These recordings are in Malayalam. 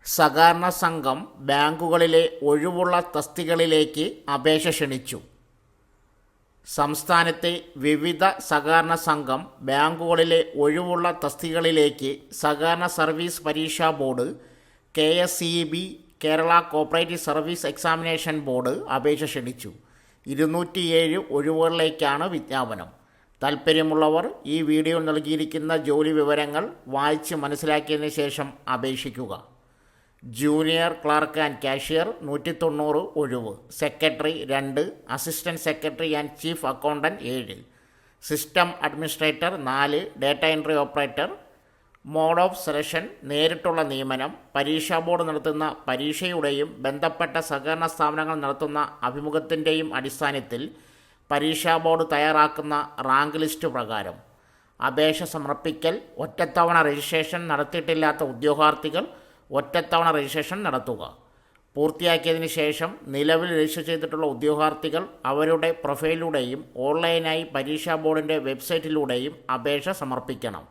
സഹകരണ സംഘം ബാങ്കുകളിലെ ഒഴിവുള്ള തസ്തികകളിലേക്ക് അപേക്ഷ ക്ഷണിച്ചു. സംസ്ഥാനത്തെ വിവിധ സഹകരണ സംഘം ബാങ്കുകളിലെ ഒഴിവുള്ള തസ്തികകളിലേക്ക് സഹകരണ സർവീസ് പരീക്ഷാ board, KSCB Kerala cooperative service examination board അപേക്ഷ ക്ഷണിച്ചു. 207 ഒഴിവുകളിലേക്കാണ് വിജ്ഞാപനം. താൽപ്പര്യമുള്ളവർ ഈ വീഡിയോയിൽ നൽകിയിരിക്കുന്ന ജോലി വിവരങ്ങൾ വായിച്ച് മനസ്സിലാക്കിയതിന് ശേഷം അപേക്ഷിക്കുക. ജൂനിയർ ക്ലർക്ക് ആൻഡ് കാഷ്യർ 190 ഒഴിവ്, secretary 2, assistant secretary and chief accountant 7, system administrator 4, data entry operator. Mode of selection നേരിട്ടുള്ള നിയമനം. പരീക്ഷാ ബോർഡ് നടത്തുന്ന പരീക്ഷയുടെയും ബന്ധപ്പെട്ട സഹകരണ സ്ഥാപനങ്ങൾ നടത്തുന്ന അഭിമുഖത്തിൻ്റെയും അടിസ്ഥാനത്തിൽ പരീക്ഷാ ബോർഡ് തയ്യാറാക്കുന്ന റാങ്ക് ലിസ്റ്റ് പ്രകാരം അപേക്ഷ സമർപ്പിക്കൽ. ഒറ്റത്തവണ രജിസ്ട്രേഷൻ നടത്തിയിട്ടില്ലാത്ത ഉദ്യോഗാർത്ഥികൾ ഒറ്റത്തവണ രജിസ്ട്രേഷൻ നടത്തുക. പൂർത്തിയാക്കിയതിന് ശേഷം നിലവിൽ രജിസ്റ്റർ ചെയ്തിട്ടുള്ള ഉദ്യോഗാർത്ഥികൾ അവരുടെ പ്രൊഫൈലിലൂടെയും ഓൺലൈനായി പരീക്ഷാ ബോർഡിൻ്റെ വെബ്സൈറ്റിലൂടെയും അപേക്ഷ സമർപ്പിക്കണം.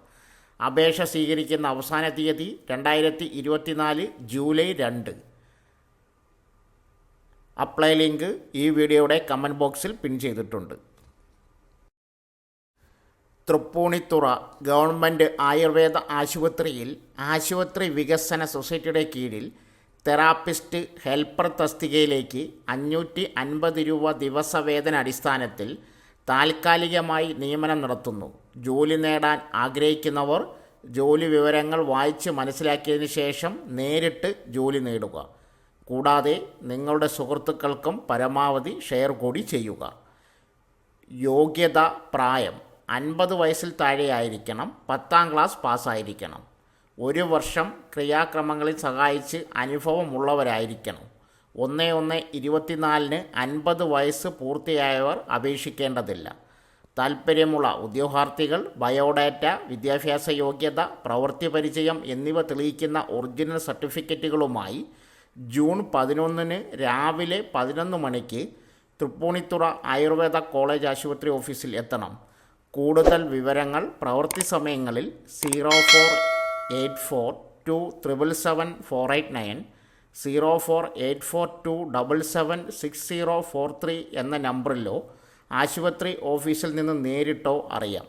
അപേക്ഷ സ്വീകരിക്കുന്ന അവസാന തീയതി 2024 ജൂലൈ 2. അപ്ലൈ ലിങ്ക് ഈ വീഡിയോയുടെ കമൻറ്റ് ബോക്സിൽ പിൻ ചെയ്തിട്ടുണ്ട്. തൃപ്പൂണിത്തുറ ഗവൺമെൻറ് ആയുർവേദ ആശുപത്രിയിൽ ആശുപത്രി വികസന സൊസൈറ്റിയുടെ കീഴിൽ തെറാപ്പിസ്റ്റ് ഹെൽപ്പർ തസ്തികയിലേക്ക് 550 രൂപ ദിവസവേതന അടിസ്ഥാനത്തിൽ താൽക്കാലികമായി നിയമനം നടത്തുന്നു. ജോലി നേടാൻ ആഗ്രഹിക്കുന്നവർ ജോലി വിവരങ്ങൾ വായിച്ച് മനസ്സിലാക്കിയതിന് ശേഷം നേരിട്ട് ജോലി നേടുക. കൂടാതെ നിങ്ങളുടെ സുഹൃത്തുക്കൾക്കും പരമാവധി ഷെയർ കൂടി ചെയ്യുക. യോഗ്യത: പ്രായം 50 വയസ്സിൽ താഴെയായിരിക്കണം. 10ാം ക്ലാസ് പാസ്സായിരിക്കണം. 1 വർഷം ക്രിയാക്രമങ്ങളിൽ സഹായിച്ച് അനുഭവമുള്ളവരായിരിക്കണം. 1/1/24 50 വയസ്സ് പൂർത്തിയായവർ അപേക്ഷിക്കേണ്ടതില്ല. താൽപ്പര്യമുള്ള ഉദ്യോഗാർത്ഥികൾ ബയോഡാറ്റ, വിദ്യാഭ്യാസ യോഗ്യത, പ്രവൃത്തി പരിചയം എന്നിവ തെളിയിക്കുന്ന ഒറിജിനൽ സർട്ടിഫിക്കറ്റുകളുമായി ജൂൺ 11 രാവിലെ 11 മണിക്ക് തൃപ്പൂണിത്തുറ ആയുർവേദ കോളേജ് ആശുപത്രി ഓഫീസിൽ എത്തണം. കൂടുതൽ വിവരങ്ങൾ പ്രവൃത്തി സമയങ്ങളിൽ 0484277489, 048427776043 എന്ന നമ്പറിലോ ആശുപത്രി ഓഫീസിൽ നിന്ന് നേരിട്ടോ അറിയാം.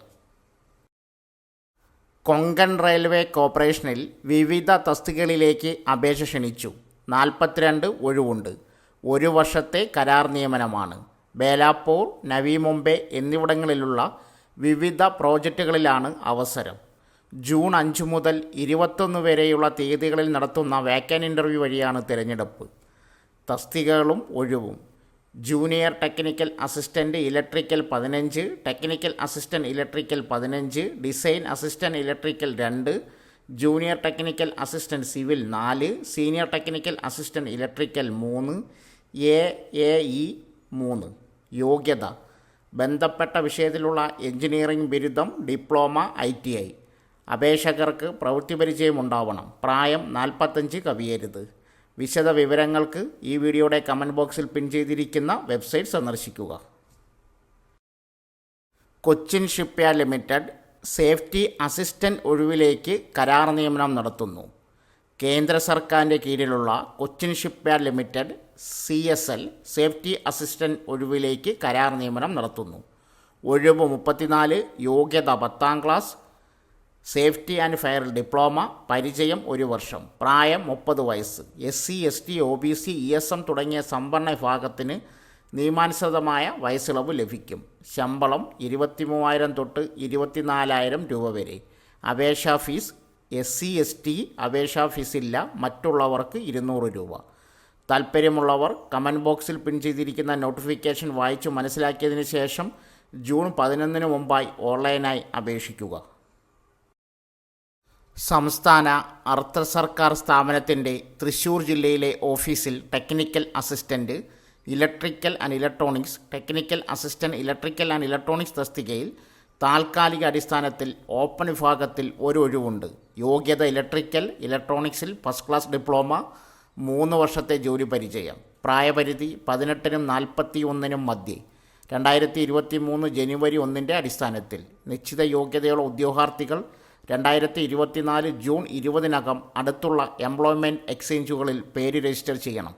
കൊങ്കൺ റെയിൽവേ കോർപ്പറേഷനിൽ വിവിധ തസ്തികകളിലേക്ക് അപേക്ഷ ക്ഷണിച്ചു. 42 ഒഴിവുണ്ട്. 1 വർഷത്തെ കരാർ നിയമനമാണ്. ബേലാപ്പൂർ, നവി മുംബൈ എന്നിവിടങ്ങളിലുള്ള വിവിധ പ്രോജക്റ്റുകളിലാണ് അവസരം. ജൂൺ 5 മുതൽ 21 വരെയുള്ള തീയതികളിൽ നടത്തുന്ന വേക്കൻ ഇൻ്റർവ്യൂ വഴിയാണ് തിരഞ്ഞെടുപ്പ്. തസ്തികകളും ഒഴിവും: junior technical assistant electrical 15, technical assistant electrical 15, design assistant electrical 2, junior technical assistant civil 4, senior technical assistant electrical 3, AAE 3. യോഗ്യത: ബന്ധപ്പെട്ട വിഷയത്തിലുള്ള എഞ്ചിനീയറിംഗ് ബിരുദം, ഡിപ്ലോമ, ITI. അപേക്ഷകർക്ക് പ്രവൃത്തി പരിചയം ഉണ്ടാവണം. പ്രായം 45 കവിയരുത്. വിശദ വിവരങ്ങൾക്ക് ഈ വീഡിയോയുടെ കമൻറ്റ് ബോക്സിൽ പിൻ ചെയ്തിരിക്കുന്ന വെബ്സൈറ്റ് സന്ദർശിക്കുക. Cochin shipyard limited safety assistant ഒഴിവിലേക്ക് കരാർ നിയമനം നടത്തുന്നു. കേന്ദ്ര സർക്കാരിൻ്റെ കീഴിലുള്ള Cochin shipyard limited CSL safety assistant ഒഴിവിലേക്ക് കരാർ നിയമനം നടത്തുന്നു. ഒഴിവ് 34. യോഗ്യത: 10ാം ക്ലാസ്. സേഫ്റ്റി ആൻഡ് ഫയറിൽ ഡിപ്ലോമ. പരിചയം 1 വർഷം. പ്രായം 30 വയസ്സ്. SC, ST, OBC, ESM തുടങ്ങിയ സംവരണ വിഭാഗത്തിന് നിയമാനുസൃതമായ വയസ്സിളവ് ലഭിക്കും. ശമ്പളം 23,000 തൊട്ട് 24,000 രൂപ വരെ. അപേക്ഷാ ഫീസ്: SC, ST അപേക്ഷാ ഫീസില്ല. മറ്റുള്ളവർക്ക് 200 രൂപ. താൽപ്പര്യമുള്ളവർ കമൻറ്റ് ബോക്സിൽ പിൻ ചെയ്തിരിക്കുന്ന നോട്ടിഫിക്കേഷൻ വായിച്ചു മനസ്സിലാക്കിയതിന് ശേഷം ജൂൺ 11 മുമ്പായി ഓൺലൈനായി അപേക്ഷിക്കുക. സംസ്ഥാന അർദ്ധ സർക്കാർ സ്ഥാപനത്തിൻ്റെ തൃശ്ശൂർ ജില്ലയിലെ ഓഫീസിൽ technical assistant electrical and electronics, technical assistant electrical and electronics തസ്തികയിൽ താൽക്കാലിക അടിസ്ഥാനത്തിൽ ഓപ്പൺ വിഭാഗത്തിൽ 1 ഒഴിവുണ്ട്. യോഗ്യത: ഇലക്ട്രിക്കൽ ഇലക്ട്രോണിക്സിൽ ഫസ്റ്റ് ക്ലാസ് ഡിപ്ലോമ, 3 വർഷത്തെ ജോലി പരിചയം. പ്രായപരിധി 18-നും 41-നും മധ്യേ. 2023 ജനുവരി 1 അടിസ്ഥാനത്തിൽ. നിശ്ചിത യോഗ്യതയുള്ള ഉദ്യോഗാർത്ഥികൾ 2024 ജൂൺ 20 അടുത്തുള്ള എംപ്ലോയ്മെൻറ്റ് എക്സ്ചേഞ്ചുകളിൽ പേര് രജിസ്റ്റർ ചെയ്യണം.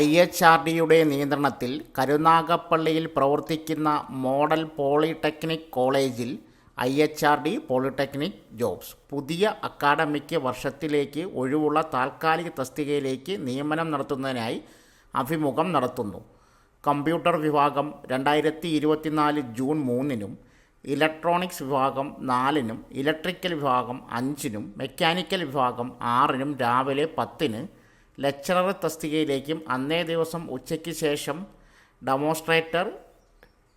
IHRDയുടെ നിയന്ത്രണത്തിൽ കരുനാഗപ്പള്ളിയിൽ പ്രവർത്തിക്കുന്ന മോഡൽ പോളിടെക്നിക് കോളേജിൽ IHRD പോളിടെക്നിക് ജോബ്സ് പുതിയ അക്കാഡമിക് വർഷത്തിലേക്ക് ഒഴിവുള്ള താൽക്കാലിക തസ്തികയിലേക്ക് നിയമനം നടത്തുന്നതിനായി അഭിമുഖം നടത്തുന്നു. കമ്പ്യൂട്ടർ വിഭാഗം 2024 ജൂൺ 3 ഇലക്ട്രോണിക്സ് വിഭാഗം 4 ഇലക്ട്രിക്കൽ വിഭാഗം 5 മെക്കാനിക്കൽ വിഭാഗം 6 രാവിലെ 10 ലെക്ചറർ തസ്തികയിലേക്കും അന്നേ ദിവസം ഉച്ചയ്ക്ക് ശേഷം ഡെമോൺസ്ട്രേറ്റർ,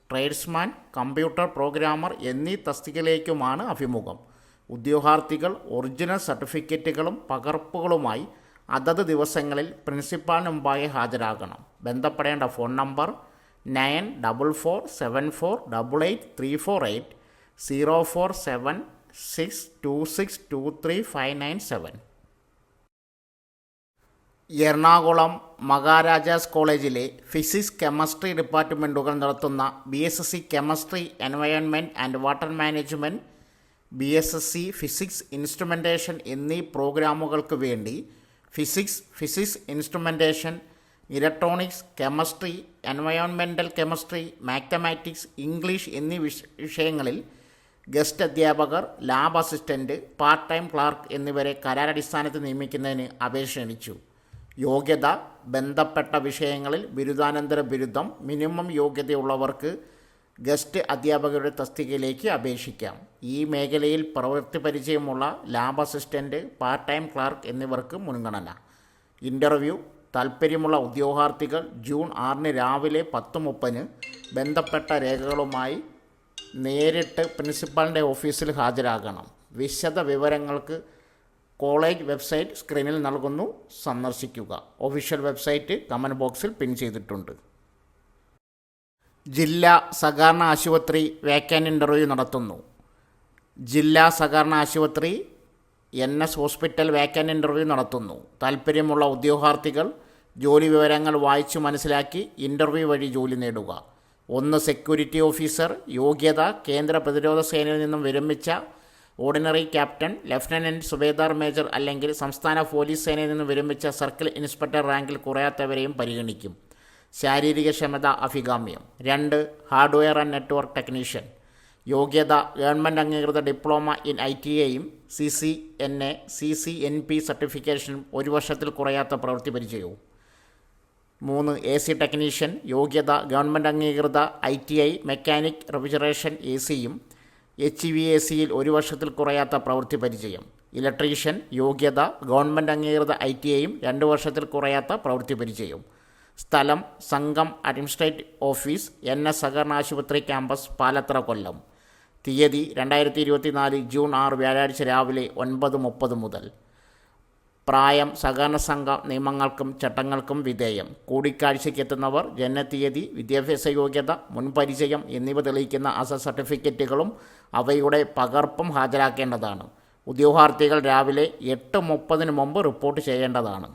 ട്രേഡ്സ്മാൻ, കമ്പ്യൂട്ടർ പ്രോഗ്രാമർ എന്നീ തസ്തികയിലേക്കുമാണ് അഭിമുഖം. ഉദ്യോഗാർത്ഥികൾ ഒറിജിനൽ സർട്ടിഫിക്കറ്റുകളും പകർപ്പുകളുമായി അതത് ദിവസങ്ങളിൽ പ്രിൻസിപ്പാളിന് മുമ്പായി ഹാജരാകണം. ബന്ധപ്പെടേണ്ട ഫോൺ നമ്പർ 9447488348 047626235997. എറണാകുളം മഹാരാജാസ് കോളേജിലെ ഫിസിക്സ്, കെമിസ്ട്രി ഡിപ്പാർട്ട്മെൻറ്റുകൾ നടത്തുന്ന BSc chemistry, environment and water management, BSc physics instrumentation എന്നീ പ്രോഗ്രാമുകൾക്ക് വേണ്ടി physics instrumentation, electronics, chemistry, environmental chemistry, mathematics, English എന്നീ വിഷയങ്ങളിൽ ഗസ്റ്റ് അധ്യാപകർ, lab assistant, part time clerk എന്നിവരെ കരാറടിസ്ഥാനത്തിൽ നിയമിക്കുന്നതിന് അപേക്ഷ ക്ഷണിച്ചു. യോഗ്യത: ബന്ധപ്പെട്ട വിഷയങ്ങളിൽ ബിരുദാനന്തര ബിരുദം. മിനിമം യോഗ്യതയുള്ളവർക്ക് ഗസ്റ്റ് അധ്യാപകരുടെ തസ്തികയിലേക്ക് അപേക്ഷിക്കാം. ഈ മേഖലയിൽ പ്രവൃത്തി പരിചയമുള്ള lab assistant, part time clerk എന്നിവർക്ക് മുൻഗണന. ഇൻ്റർവ്യൂ: താൽപ്പര്യമുള്ള ഉദ്യോഗാർത്ഥികൾ ജൂൺ 6 രാവിലെ 10:30 ബന്ധപ്പെട്ട രേഖകളുമായി നേരിട്ട് പ്രിൻസിപ്പാളിൻ്റെ ഓഫീസിൽ ഹാജരാകണം. വിശദ വിവരങ്ങൾക്ക് കോളേജ് വെബ്സൈറ്റ് സ്ക്രീനിൽ നൽകുന്നു, സന്ദർശിക്കുക. ഒഫീഷ്യൽ വെബ്സൈറ്റ് കമൻറ്റ് ബോക്സിൽ പിൻ ചെയ്തിട്ടുണ്ട്. ജില്ലാ സഹകരണ ആശുപത്രി വേക്കൻ്റ് ഇൻ്റർവ്യൂ നടത്തുന്നു. ജില്ലാ സഹകരണ ആശുപത്രി NS ഹോസ്പിറ്റൽ വേക്കൻ്റ് ഇൻ്റർവ്യൂ നടത്തുന്നു. താൽപ്പര്യമുള്ള ഉദ്യോഗാർത്ഥികൾ ജോലി വിവരങ്ങൾ വായിച്ചു മനസ്സിലാക്കി ഇൻ്റർവ്യൂ വഴി ജോലി നേടുക. 1 സെക്യൂരിറ്റി ഓഫീസർ. യോഗ്യത: കേന്ദ്ര പ്രതിരോധ സേനയിൽ നിന്നും വിരമിച്ച ordinary captain, lieutenant, Subedar major അല്ലെങ്കിൽ സംസ്ഥാന പോലീസ് സേനയിൽ നിന്നും വിരമിച്ച സർക്കിൾ ഇൻസ്പെക്ടർ റാങ്കിൽ കുറയാത്തവരെയും പരിഗണിക്കും. ശാരീരിക ക്ഷമത അഭികാമ്യം. 2 ഹാർഡ്വെയർ ആൻഡ് നെറ്റ്വർക്ക് ടെക്നീഷ്യൻ. യോഗ്യത: ഗവൺമെൻറ് അംഗീകൃത ഡിപ്ലോമ ഇൻ ITIയും CCNA CCNP സർട്ടിഫിക്കേഷനും 1 വർഷത്തിൽ കുറയാത്ത പ്രവൃത്തി പരിചയവും. 3 AC ടെക്നീഷ്യൻ. യോഗ്യത: ഗവൺമെൻറ് അംഗീകൃത ITI മെക്കാനിക് റെഫ്രിജറേഷൻ ACയും HVACയിൽ 1 വർഷത്തിൽ കുറയാത്ത പ്രവൃത്തി പരിചയം. ഇലക്ട്രീഷ്യൻ. യോഗ്യത: ഗവൺമെൻറ് അംഗീകൃത ITIയും 2 വർഷത്തിൽ കുറയാത്ത പ്രവൃത്തി പരിചയവും. സ്ഥലം: സംഘം അഡ്മിനിസ്ട്രേറ്റീവ് ഓഫീസ്, NS സഹകരണ ആശുപത്രി ക്യാമ്പസ്, പാലത്തറ, കൊല്ലം. തീയതി: 2024 ജൂൺ 6 വ്യാഴാഴ്ച രാവിലെ 9:30 മുതൽ. പ്രായം: സഹകരണ സംഘ നിയമങ്ങൾക്കും ചട്ടങ്ങൾക്കും വിധേയം. കൂടിക്കാഴ്ചയ്ക്ക് എത്തുന്നവർ ജനനത്തീയതി, വിദ്യാഭ്യാസ യോഗ്യത, മുൻപരിചയം എന്നിവ തെളിയിക്കുന്ന അസൽ സർട്ടിഫിക്കറ്റുകളും അവയുടെ പകർപ്പും ഹാജരാക്കേണ്ടതാണ്. ഉദ്യോഗാർത്ഥികൾ രാവിലെ 8:30 മുമ്പ് റിപ്പോർട്ട് ചെയ്യേണ്ടതാണ്.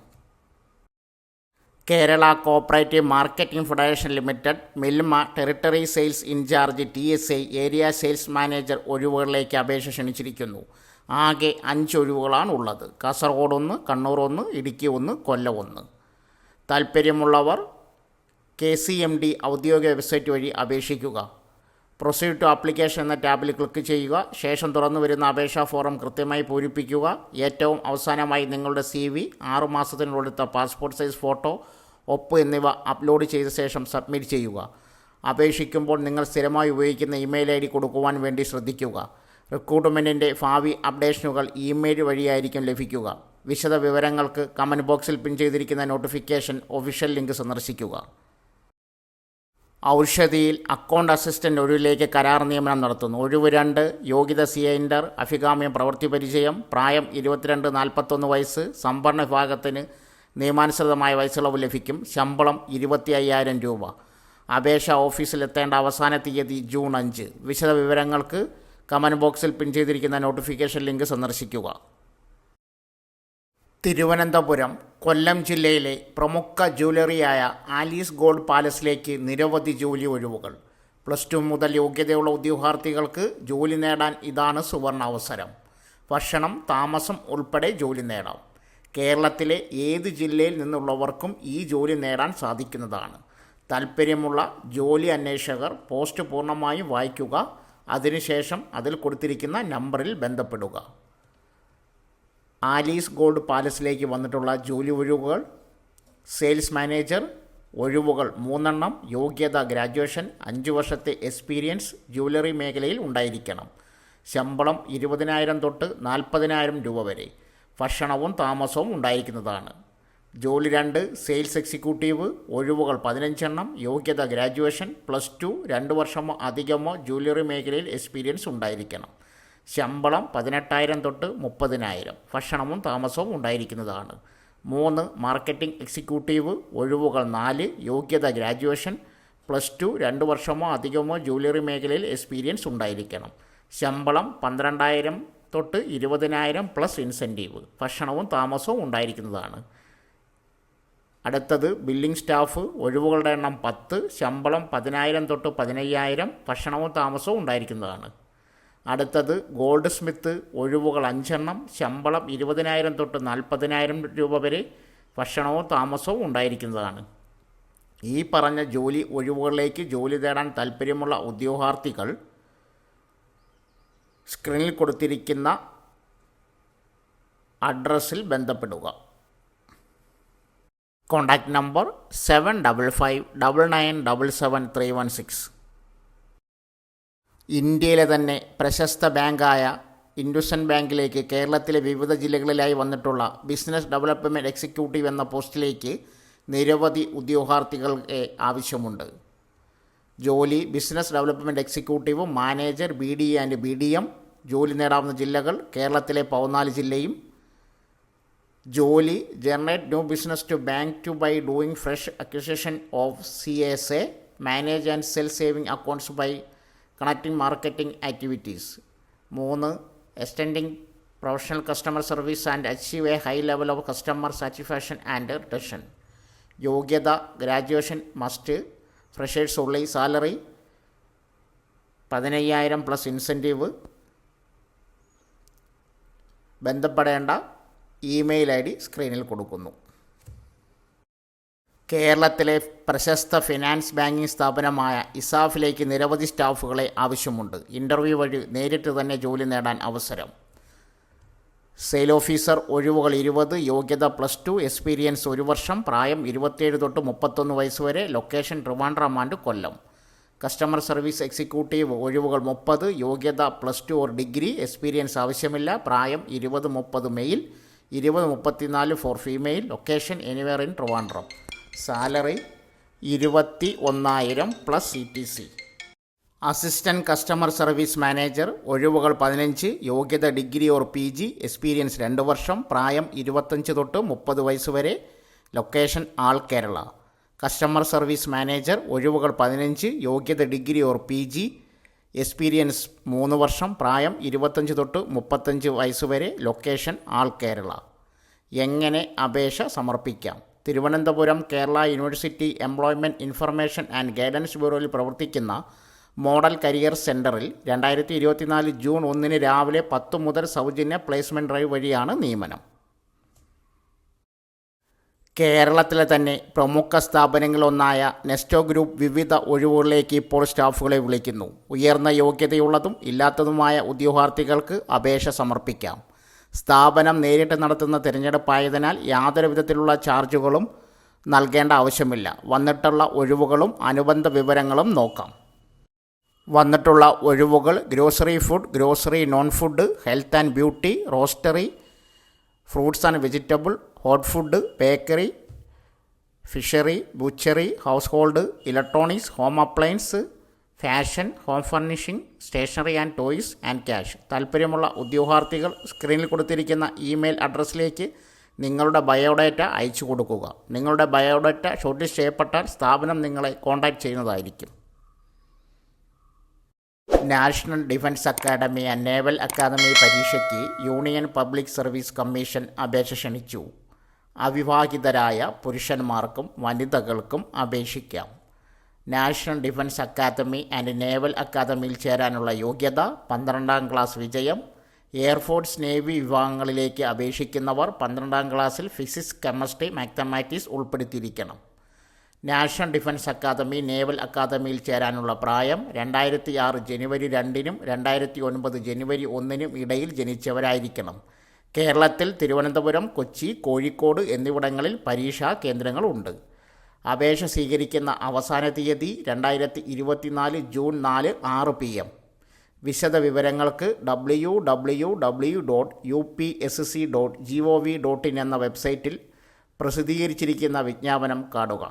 Kerala cooperative marketing federation limited, Milma territory sales in charge TSI area sales manager ഒഴിവുകളിലേക്ക് അപേക്ഷ ക്ഷണിച്ചിരിക്കുന്നു. ആകെ 5 ഒഴിവുകളാണ് ഉള്ളത്. കാസർഗോഡ് 1, കണ്ണൂർ 1, ഇടുക്കി 1, കൊല്ലം 1. താൽപ്പര്യമുള്ളവർ KCMD ഔദ്യോഗിക വെബ്സൈറ്റ് വഴി അപേക്ഷിക്കുക. പ്രൊസീഡ് ടു ആപ്ലിക്കേഷൻ എന്ന ടാബിൽ ക്ലിക്ക് ചെയ്യുക. ശേഷം തുറന്നു വരുന്ന അപേക്ഷാ ഫോറം കൃത്യമായി പൂരിപ്പിക്കുക. ഏറ്റവും അവസാനമായി നിങ്ങളുടെ CV, 6 മാസത്തിനുള്ളിലത്തെ പാസ്പോർട്ട് സൈസ് ഫോട്ടോ, ഒപ്പ് എന്നിവ അപ്ലോഡ് ചെയ്ത ശേഷം സബ്മിറ്റ് ചെയ്യുക. അപേക്ഷിക്കുമ്പോൾ നിങ്ങൾ സ്ഥിരമായി ഉപയോഗിക്കുന്ന ഇമെയിൽ ID കൊടുക്കുവാൻ വേണ്ടി ശ്രദ്ധിക്കുക. റിക്രൂട്ട്മെൻറ്റിൻ്റെ ഭാവി അപ്ഡേഷനുകൾ ഇമെയിൽ വഴിയായിരിക്കും ലഭിക്കുക. വിശദ വിവരങ്ങൾക്ക് കമൻറ്റ് ബോക്സിൽ പിൻ ചെയ്തിരിക്കുന്ന നോട്ടിഫിക്കേഷൻ ഒഫീഷ്യൽ ലിങ്ക് സന്ദർശിക്കുക. ഔഷധിയിൽ അക്കൗണ്ട് അസിസ്റ്റൻ്റ് ഒഴിവിലേക്ക് കരാർ നിയമനം നടത്തുന്നു. ഒഴിവ് 2. യോഗ്യത CA അഭികാമ്യം പ്രവൃത്തി പരിചയം. പ്രായം 22-41 വയസ്സ്. സംവരണ വിഭാഗത്തിന് നിയമാനുസൃതമായ വയസ്സിളവ് ലഭിക്കും. ശമ്പളം 25,000 രൂപ. അപേക്ഷ ഓഫീസിലെത്തേണ്ട അവസാന തീയതി ജൂൺ 5. വിശദ വിവരങ്ങൾക്ക് കമൻറ്റ് ബോക്സിൽ പിൻ ചെയ്തിരിക്കുന്ന നോട്ടിഫിക്കേഷൻ ലിങ്ക് സന്ദർശിക്കുക. തിരുവനന്തപുരം, കൊല്ലം ജില്ലയിലെ പ്രമുഖ ജ്വല്ലറിയായ ആലീസ് ഗോൾഡ് പാലസിലേക്ക് നിരവധി ജോലി ഒഴിവുകൾ. +2 മുതൽ യോഗ്യതയുള്ള ഉദ്യോഗാർത്ഥികൾക്ക് ജോലി നേടാൻ ഇതാണ് സുവർണാവസരം. ഭക്ഷണം, താമസം ഉൾപ്പെടെ ജോലി നേടാം. കേരളത്തിലെ ഏത് ജില്ലയിൽ നിന്നുള്ളവർക്കും ഈ ജോലി നേടാൻ സാധിക്കുന്നതാണ്. താൽപ്പര്യമുള്ള ജോലി അന്വേഷകർ പോസ്റ്റ് പൂർണ്ണമായും വായിക്കുക. അതിനുശേഷം അതിൽ കൊടുത്തിരിക്കുന്ന നമ്പറിൽ ബന്ധപ്പെടുക. ആലീസ് ഗോൾഡ് പാലസിലേക്ക് വന്നിട്ടുള്ള ജോലി ഒഴിവുകൾ: സെയിൽസ് മാനേജർ ഒഴിവുകൾ 3 എണ്ണം. യോഗ്യത ഗ്രാജുവേഷൻ, 5 വർഷത്തെ എക്സ്പീരിയൻസ് ജ്വല്ലറി മേഖലയിൽ ഉണ്ടായിരിക്കണം. ശമ്പളം 20,000 തൊട്ട് 40,000 രൂപ വരെ. ഭക്ഷണവും താമസവും ഉണ്ടായിരിക്കുന്നതാണ്. ജോലി 2 സെയിൽസ് എക്സിക്യൂട്ടീവ് ഒഴിവുകൾ 15 എണ്ണം. യോഗ്യത ഗ്രാജുവേഷൻ, +2, 2 വർഷമോ അധികമോ ജ്വല്ലറി മേഖലയിൽ എക്സ്പീരിയൻസ് ഉണ്ടായിരിക്കണം. ശമ്പളം 18,000 തൊട്ട് 30,000. ഭക്ഷണവും താമസവും ഉണ്ടായിരിക്കുന്നതാണ്. 3 മാർക്കറ്റിംഗ് എക്സിക്യൂട്ടീവ് ഒഴിവുകൾ 4. യോഗ്യത ഗ്രാജുവേഷൻ, +2, 2 വർഷമോ അധികമോ ജ്വല്ലറി മേഖലയിൽ എക്സ്പീരിയൻസ് ഉണ്ടായിരിക്കണം. ശമ്പളം 12,000 തൊട്ട് 20,000 പ്ലസ് ഇൻസെൻറ്റീവ്. ഭക്ഷണവും താമസവും ഉണ്ടായിരിക്കുന്നതാണ്. അടുത്തത് ബില്ലിംഗ് സ്റ്റാഫ് ഒഴിവുകളുടെ എണ്ണം 10. ശമ്പളം 10,000 തൊട്ട് 15,000. ഭക്ഷണവും താമസവും ഉണ്ടായിരിക്കുന്നതാണ്. അടുത്തത് ഗോൾഡ് സ്മിത്ത് ഒഴിവുകൾ 5 എണ്ണം. ശമ്പളം 20,000 തൊട്ട് 40,000 രൂപ വരെ. ഭക്ഷണവും താമസവും ഉണ്ടായിരിക്കുന്നതാണ്. ഈ പറഞ്ഞ ജോലി ഒഴിവുകളിലേക്ക് ജോലി തേടാൻ താൽപ്പര്യമുള്ള ഉദ്യോഗാർത്ഥികൾ സ്ക്രീനിൽ കൊടുത്തിരിക്കുന്ന അഡ്രസ്സിൽ ബന്ധപ്പെടുക. Contact number 7559977316. ഇന്ത്യയിലെ തന്നെ പ്രശസ്ത ബാങ്കായ ഇൻഡസ്ഇൻഡ് ബാങ്കിലേക്ക് കേരളത്തിലെ വിവിധ ജില്ലകളിലായി വന്നിട്ടുള്ള ബിസിനസ് ഡെവലപ്മെൻറ്റ് എക്സിക്യൂട്ടീവ് എന്ന പോസ്റ്റിലേക്ക് നിരവധി ഉദ്യോഗാർത്ഥികൾക്ക് ആവശ്യമുണ്ട്. ജോലി business development executive, manager, BDE and BDM. ജോലി നേടാവുന്ന ജില്ലകൾ കേരളത്തിലെ 14 ജില്ലയും. ജോലി generate new business to bank to by doing fresh acquisition of CSA, manage and sell saving accounts by connecting marketing activities. 3 extending professional customer service and achieve a high level of customer satisfaction and retention. യോഗ്യത ഗ്രാജുവേഷൻ മസ്റ്റ്. ഫ്രഷേഴ്സ് ഉള്ളി. Salary 15,000 plus incentive. ബന്ധപ്പെടേണ്ട ഇമെയിൽ ID സ്ക്രീനിൽ കൊടുക്കുന്നു. കേരളത്തിലെ പ്രശസ്ത ഫിനാൻസ് ബാങ്കിംഗ് സ്ഥാപനമായ ഇസാഫിലേക്ക് നിരവധി സ്റ്റാഫുകളെ ആവശ്യമുണ്ട്. ഇൻ്റർവ്യൂ വഴി നേരിട്ട് തന്നെ ജോലി നേടാൻ അവസരം. സെയിൽ ഓഫീസർ ഒഴിവുകൾ 20. യോഗ്യത +2, എക്സ്പീരിയൻസ് 1 വർഷം. പ്രായം 27 തൊട്ട് 31 വയസ്സ് വരെ. Location Trivandrum and Kollam. Customer service executive ഒഴിവുകൾ 30. യോഗ്യത +2 ഓർ ഡിഗ്രി. എക്സ്പീരിയൻസ് ആവശ്യമില്ല. പ്രായം 20-30 male, 20-34 for female. Location anywhere in Trivandrum. Salary 21,000 plus CTC. Assistant customer service manager ഒഴിവുകൾ 15. യോഗ്യത ഡിഗ്രി ഓർ PG. എക്സ്പീരിയൻസ് 2 വർഷം. പ്രായം 25 തൊട്ട് 30 വയസ്സ് വരെ. Location all Kerala. Customer service manager ഒഴിവുകൾ 15. യോഗ്യത ഡിഗ്രി ഓർ PG. എക്സ്പീരിയൻസ് 3 വർഷം. പ്രായം 25 തൊട്ട് 35 വയസ്സ് വരെ. Location all Kerala. എങ്ങനെ അപേക്ഷ സമർപ്പിക്കാം? Thiruvananthapuram Kerala university employment information and guidance ബ്യൂറോയിൽ പ്രവർത്തിക്കുന്ന മോഡൽ കരിയർ സെൻറ്ററിൽ 2024 ജൂൺ 1 രാവിലെ 10 മുതൽ സൗജന്യ പ്ലേസ്മെൻറ്റ് ഡ്രൈവ് വഴിയാണ് നിയമനം. കേരളത്തിലെ തന്നെ പ്രമുഖ സ്ഥാപനങ്ങളൊന്നായ നെസ്റ്റോ ഗ്രൂപ്പ് വിവിധ ഒഴിവുകളിലേക്ക് ഇപ്പോൾ സ്റ്റാഫുകളെ വിളിക്കുന്നു. ഉയർന്ന യോഗ്യതയുള്ളതും ഇല്ലാത്തതുമായ ഉദ്യോഗാർത്ഥികൾക്ക് അപേക്ഷ സമർപ്പിക്കാം. സ്ഥാപനം നേരിട്ട് നടത്തുന്ന തിരഞ്ഞെടുപ്പായതിനാൽ യാതൊരു വിധത്തിലുള്ള ചാർജുകളും നൽകേണ്ട ആവശ്യമില്ല. വന്നിട്ടുള്ള ഒഴിവുകളും അനുബന്ധ വിവരങ്ങളും നോക്കാം. വന്നിട്ടുള്ള ഒഴിവുകൾ: grocery food, grocery non food, health and beauty, roastery, fruits and vegetable, hot food, bakery, fishery, butchery, household, electronics, home appliance, fashion, home furnishing, stationery and toys and cash. താൽപ്പര്യമുള്ള ഉദ്യോഗാർത്ഥികൾ സ്ക്രീനിൽ കൊടുത്തിരിക്കുന്ന ഇമെയിൽ അഡ്രസ്സിലേക്ക് നിങ്ങളുടെ ബയോഡാറ്റ അയച്ചു കൊടുക്കുക. നിങ്ങളുടെ ബയോഡാറ്റ ഷോർട്ട് ലിസ്റ്റ് ചെയ്യപ്പെട്ടാൽ സ്ഥാപനം നിങ്ങളെ കോൺടാക്റ്റ് ചെയ്യുന്നതായിരിക്കും. National defence academy and naval academy പരീക്ഷയ്ക്ക് യൂണിയൻ പബ്ലിക് സർവീസ് കമ്മീഷൻ അപേക്ഷ ക്ഷണിച്ചു. അവിവാഹിതരായ പുരുഷന്മാർക്കും വനിതകൾക്കും അപേക്ഷിക്കാം. National defence academy and naval അക്കാദമിയിൽ ചേരാനുള്ള യോഗ്യത 12ാം ക്ലാസ് വിജയം. എയർഫോഴ്സ് നേവി വിഭാഗങ്ങളിലേക്ക് അപേക്ഷിക്കുന്നവർ 12ാം ക്ലാസ്സിൽ ഫിസിക്സ്, കെമിസ്ട്രി, മാത്തമാറ്റിക്സ് ഉൾപ്പെടുത്തിയിരിക്കണം. നാഷണൽ ഡിഫൻസ് അക്കാദമി, നേവൽ അക്കാദമിയിൽ ചേരാനുള്ള പ്രായം 2006 ജനുവരി 2-നും 2009 ജനുവരി 1-നും ഇടയിൽ ജനിച്ചവരായിരിക്കണം. കേരളത്തിൽ തിരുവനന്തപുരം, കൊച്ചി, കോഴിക്കോട് എന്നിവിടങ്ങളിൽ പരീക്ഷാ കേന്ദ്രങ്ങളുണ്ട്. അപേക്ഷ സ്വീകരിക്കുന്ന അവസാന തീയതി 2024 ജൂൺ 4 6 PM. വിശദ വിവരങ്ങൾക്ക് www.upsc.gov.in എന്ന വെബ്സൈറ്റിൽ പ്രസിദ്ധീകരിച്ചിരിക്കുന്ന വിജ്ഞാപനം കാണുക.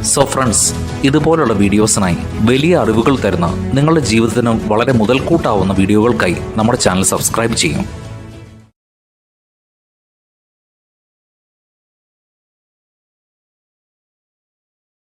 സോ ഫ്രണ്ട്സ്, ഇതുപോലുള്ള വീഡിയോസിനായി വലിയ അറിവുകൾ തരുന്ന നിങ്ങളുടെ ജീവിതത്തിന് വളരെ മുതൽക്കൂട്ടാവുന്ന വീഡിയോകൾക്കായി നമ്മുടെ ചാനൽ സബ്സ്ക്രൈബ് ചെയ്യും.